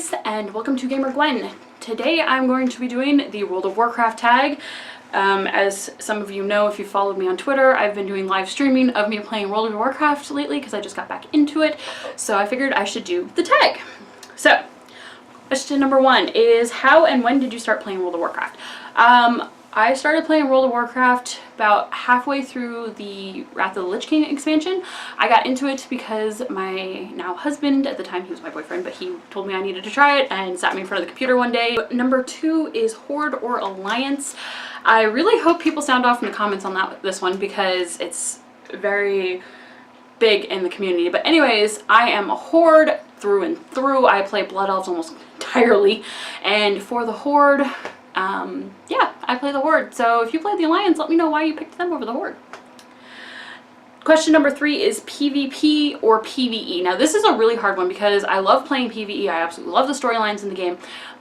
guys, and welcome to Gamer Gwen. Today I'm going to be doing the World of Warcraft tag. As some of you know, if you followed me on Twitter, I've been doing live streaming of me playing World of Warcraft lately because I just got back into it, so I figured I should do the tag. So, question number one is, how and when did you start playing World of Warcraft? I started playing World of Warcraft about halfway through the Wrath of the Lich King expansion. I got into it because my now husband, at the time he was my boyfriend, but he told me I needed to try it and sat me in front of the computer one day. Number two is Horde or Alliance. I really hope people sound off in the comments on this one because it's very big in the community. But anyways, I am a Horde through and through. I play Blood Elves almost entirely, and for the Horde, yeah, I play the Horde. So if you play the Alliance, let me know why you picked them over the Horde. Question number three is PvP or PvE. Now this is a really hard one because I love playing PvE. I absolutely love the storylines in the game,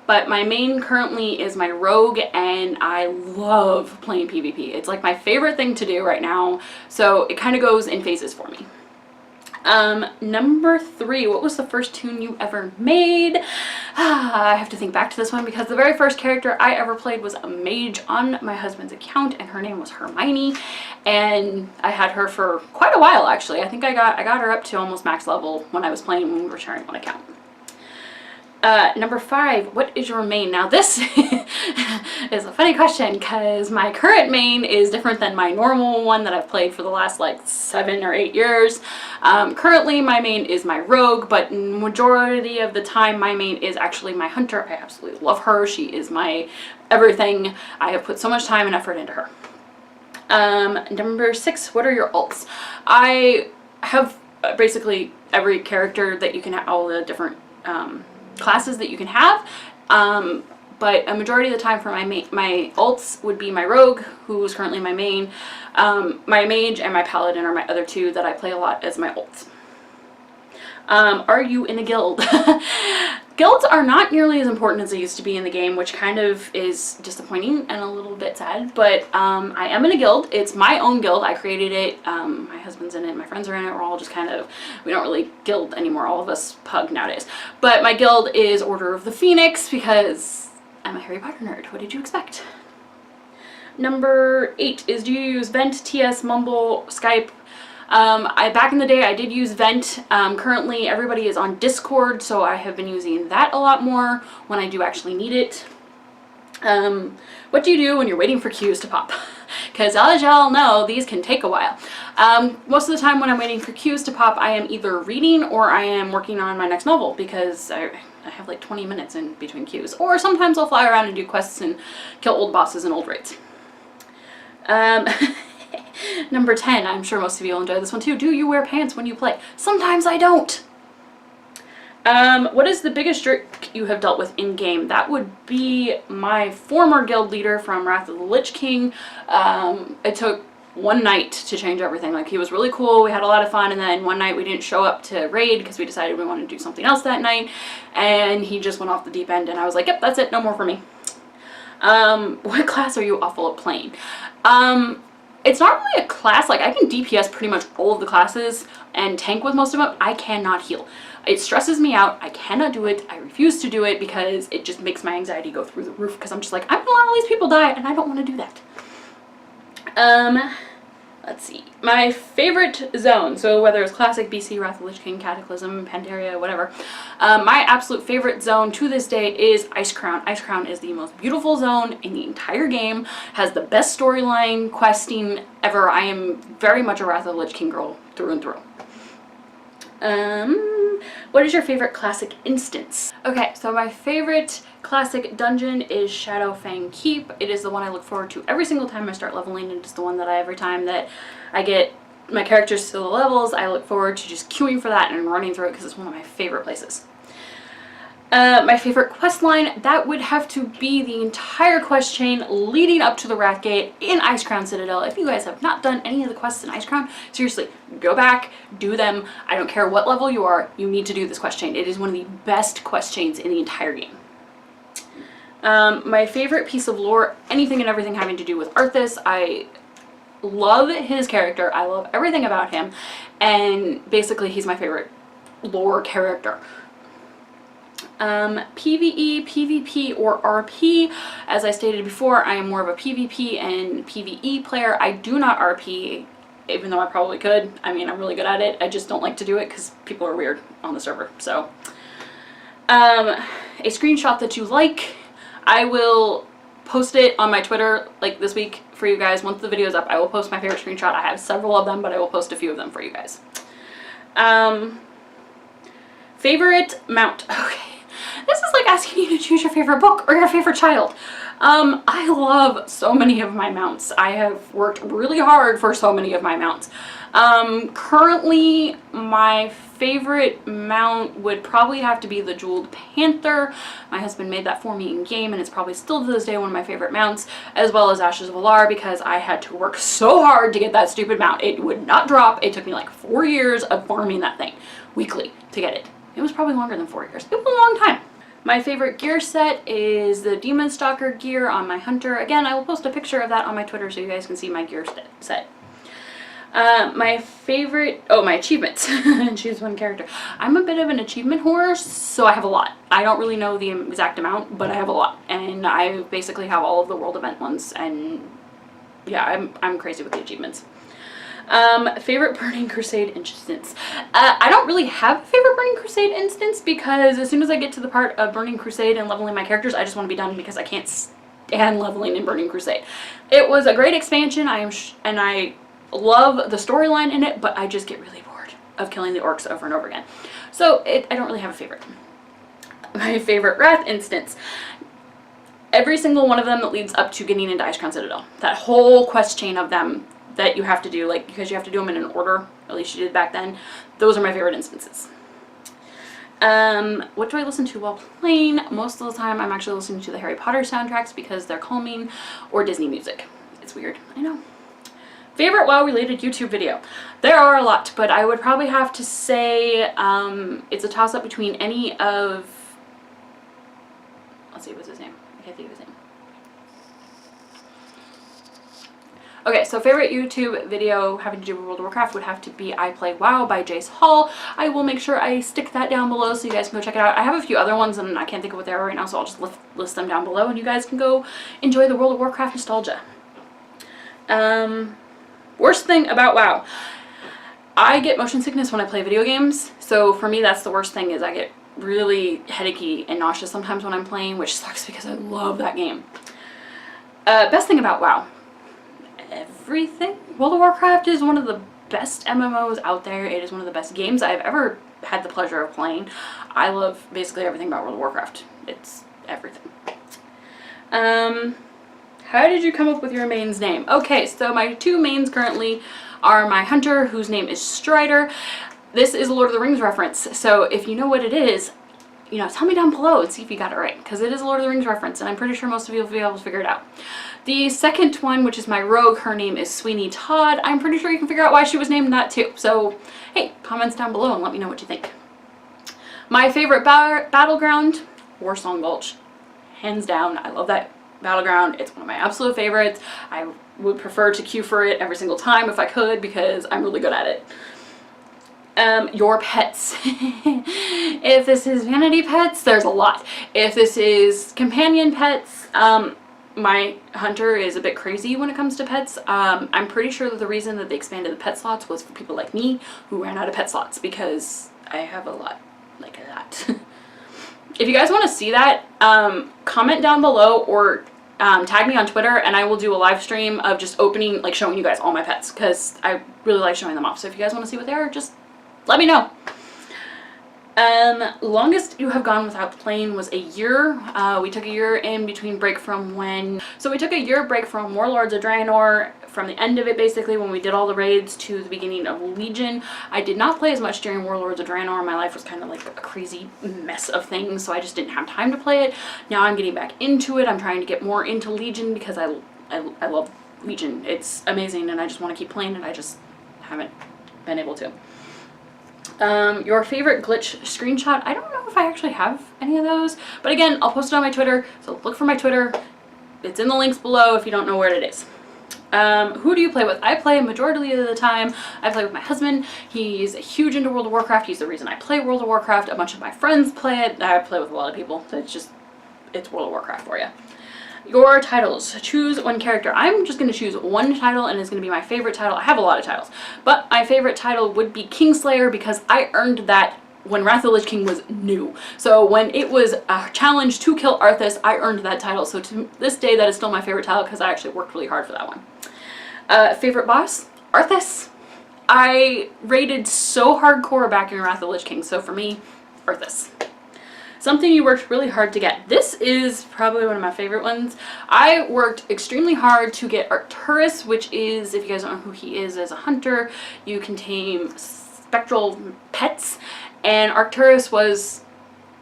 but my main currently is my rogue and I love playing PvP. It's like my favorite thing to do right now, so it kind of goes in phases for me. Number three, what was the first tune you ever made? I have to think back to this one because the very first character I ever played was a mage on my husband's account, and her name was Hermione, and I had her for quite a while actually. I think I got her up to almost max level when I was playing when we were sharing one account. Number five, what is your main? Now this is a funny question because my current main is different than my normal one that I've played for the last like 7 or 8 years. Currently my main is my rogue, but majority of the time my main is actually my hunter. I absolutely love her. She is my everything. I have put so much time and effort into her. Number six, what are your alts? I have basically every character that you can have, all the different classes that you can have, but a majority of the time for my alts would be my rogue, who is currently my main. My mage and my paladin are my other two that I play a lot as my alts. Are you in a guild? Guilds are not nearly as important as they used to be in the game, which kind of is disappointing and a little bit sad, but I am in a guild. It's my own guild. I created it. My husband's in it. My friends are in it. We're all just kind of, we don't really guild anymore. All of us pug nowadays. But my guild is Order of the Phoenix because I'm a Harry Potter nerd. What did you expect? Number 8 is, do you use Vent, TS, Mumble, Skype? Back in the day I did use Vent. Currently everybody is on Discord, so I have been using that a lot more when I do actually need it. What do you do when you're waiting for queues to pop? Because as y'all know, these can take a while. Most of the time when I'm waiting for queues to pop, I am either reading or I am working on my next novel because I have like 20 minutes in between queues. Or sometimes I'll fly around and do quests and kill old bosses and old raids. Number 10, I'm sure most of you will enjoy this one too. Do you wear pants when you play? Sometimes I don't. What is the biggest jerk you have dealt with in-game? That would be my former guild leader from Wrath of the Lich King. It took one night to change everything. Like, he was really cool, we had a lot of fun, and then one night we didn't show up to raid because we decided we wanted to do something else that night, and he just went off the deep end, and I was like, yep, that's it, no more for me. What class are you awful at playing? It's not really a class. Like, I can DPS pretty much all of the classes and tank with most of them. I cannot heal. It stresses me out. I cannot do it. I refuse to do it because it just makes my anxiety go through the roof because I'm just like, I'm gonna let all these people die and I don't want to do that. Let's see. My favorite zone, so whether it's Classic, BC, Wrath of the Lich King, Cataclysm, Pandaria, whatever, my absolute favorite zone to this day is Icecrown. Icecrown is the most beautiful zone in the entire game, has the best storyline, questing ever. I am very much a Wrath of the Lich King girl through and through. What is your favorite classic instance? Okay, so my favorite classic dungeon is Shadowfang Keep. It is the one I look forward to every single time I start leveling. It is the one that every time that I get my characters to the levels, I look forward to just queuing for that and running through it because it's one of my favorite places. My favorite quest line, that would have to be the entire quest chain leading up to the Wrath Gate in Icecrown Citadel. If you guys have not done any of the quests in Icecrown, seriously, go back, do them. I don't care what level you are, you need to do this quest chain. It is one of the best quest chains in the entire game. My favorite piece of lore, anything and everything having to do with Arthas. I love his character, I love everything about him, and basically he's my favorite lore character. PvE, PvP, or RP. As I stated before, I am more of a PvP and PvE player. I do not RP, even though I probably could. I mean, I'm really good at it. I just don't like to do it because people are weird on the server. So, a screenshot that you like, I will post it on my Twitter like this week for you guys. Once the video is up, I will post my favorite screenshot. I have several of them, but I will post a few of them for you guys. Favorite mount. Okay. This is like asking you to choose your favorite book or your favorite child. I love so many of my mounts. I have worked really hard for so many of my mounts. Currently, my favorite mount would probably have to be the Jeweled Panther. My husband made that for me in game, and it's probably still to this day one of my favorite mounts, as well as Ashes of Alar, because I had to work so hard to get that stupid mount. It would not drop. It took me like 4 years of farming that thing weekly to get it. It was probably longer than 4 years. It was a long time. My favorite gear set is the Demon Stalker gear on my hunter. Again, I will post a picture of that on my Twitter so you guys can see my gear set. My favorite, oh, my achievements. Choose one character. I'm a bit of an achievement whore, so I have a lot. I don't really know the exact amount, but I have a lot. And I basically have all of the world event ones, and yeah, I'm crazy with the achievements. Favorite Burning Crusade instance. I don't really have a favorite Burning Crusade instance because as soon as I get to the part of Burning Crusade and leveling my characters, I just want to be done because I can't stand leveling in Burning Crusade. It was a great expansion, and I love the storyline in it, but I just get really bored of killing the orcs over and over again. So I don't really have a favorite. My favorite Wrath instance. Every single one of them that leads up to getting into Icecrown Citadel. That whole quest chain of them that you have to do, like, because you have to do them in an order, at least you did back then. Those are my favorite instances. What do I listen to while playing? Most of the time I'm actually listening to the Harry Potter soundtracks because they're calming, or Disney music. It's weird, I know. Favorite WoW related YouTube video. There are a lot, but I would probably have to say it's a toss up between any of, let's see, what's his name? I can't think of his name. Okay, so favorite YouTube video having to do with World of Warcraft would have to be I Play WoW by Jace Hall. I will make sure I stick that down below so you guys can go check it out. I have a few other ones and I can't think of what they are right now, so I'll just list them down below and you guys can go enjoy the World of Warcraft nostalgia. Worst thing about WoW. I get motion sickness when I play video games, so for me that's the worst thing, is I get really headachy and nauseous sometimes when I'm playing, which sucks because I love that game. Best thing about WoW. Everything. World of Warcraft is one of the best MMOs out there. It is one of the best games I've ever had the pleasure of playing. I love basically everything about World of Warcraft. It's everything. How did you come up with your main's name? Okay, so my two mains currently are my hunter, whose name is Strider. This is a Lord of the Rings reference, so if you know what it is, you know, tell me down below and see if you got it right, because it is a Lord of the Rings reference, and I'm pretty sure most of you will be able to figure it out. The second one, which is my rogue, her name is Sweeney Todd. I'm pretty sure you can figure out why she was named that too. So, hey, comments down below and let me know what you think. My favorite battleground, Warsong Gulch. Hands down, I love that battleground. It's one of my absolute favorites. I would prefer to queue for it every single time if I could, because I'm really good at it. Your pets. If this is vanity pets, there's a lot. If this is companion pets, my hunter is a bit crazy when it comes to pets. I'm pretty sure that the reason that they expanded the pet slots was for people like me who ran out of pet slots, because I have a lot, like a lot. If you guys want to see that, comment down below or tag me on Twitter and I will do a live stream of just opening, like showing you guys all my pets, because I really like showing them off. So if you guys want to see what they are, just let me know. Longest you have gone without playing was a year. We took a year in between break from when, so we took a year break from Warlords of Draenor, from the end of it basically when we did all the raids, to the beginning of Legion. I did not play as much during Warlords of Draenor. My life was kind of like a crazy mess of things, so I just didn't have time to play it. Now I'm getting back into it. I'm trying to get more into Legion because I love Legion. It's amazing and I just want to keep playing it. I just haven't been able to. Your favorite glitch screenshot. I don't know if I actually have any of those, but again, I'll post it on my Twitter, so look for my Twitter. It's in the links below if you don't know where it is. Who do you play with? I play majority of the time. I play with my husband. He's huge into World of Warcraft. He's the reason I play World of Warcraft. A bunch of my friends play it. I play with a lot of people. So it's World of Warcraft for you. Your titles. Choose one character. I'm just going to choose one title, and it's going to be my favorite title. I have a lot of titles, but my favorite title would be Kingslayer, because I earned that when Wrath of the Lich King was new. So when it was a challenge to kill Arthas, I earned that title. So to this day, that is still my favorite title, because I actually worked really hard for that one. Favorite boss? Arthas. I raided so hardcore back in Wrath of the Lich King, so for me, Arthas. Something you worked really hard to get. This is probably one of my favorite ones. I worked extremely hard to get Arcturus, which is, if you guys don't know who he is, as a hunter, you can tame spectral pets, and Arcturus was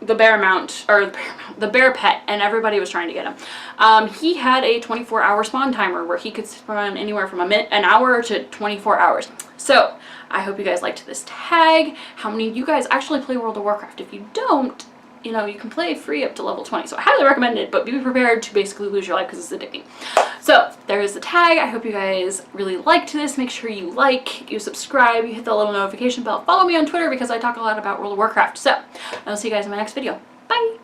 the bear mount, or the bear pet, and everybody was trying to get him. He had a 24-hour spawn timer where he could spawn anywhere from an hour to 24 hours. So I hope you guys liked this tag. How many of you guys actually play World of Warcraft? If you don't, you know, you can play free up to level 20. So I highly recommend it, but be prepared to basically lose your life because it's addicting. So there is the tag. I hope you guys really liked this. Make sure you like, you subscribe, you hit the little notification bell. Follow me on Twitter because I talk a lot about World of Warcraft. So I'll see you guys in my next video. Bye!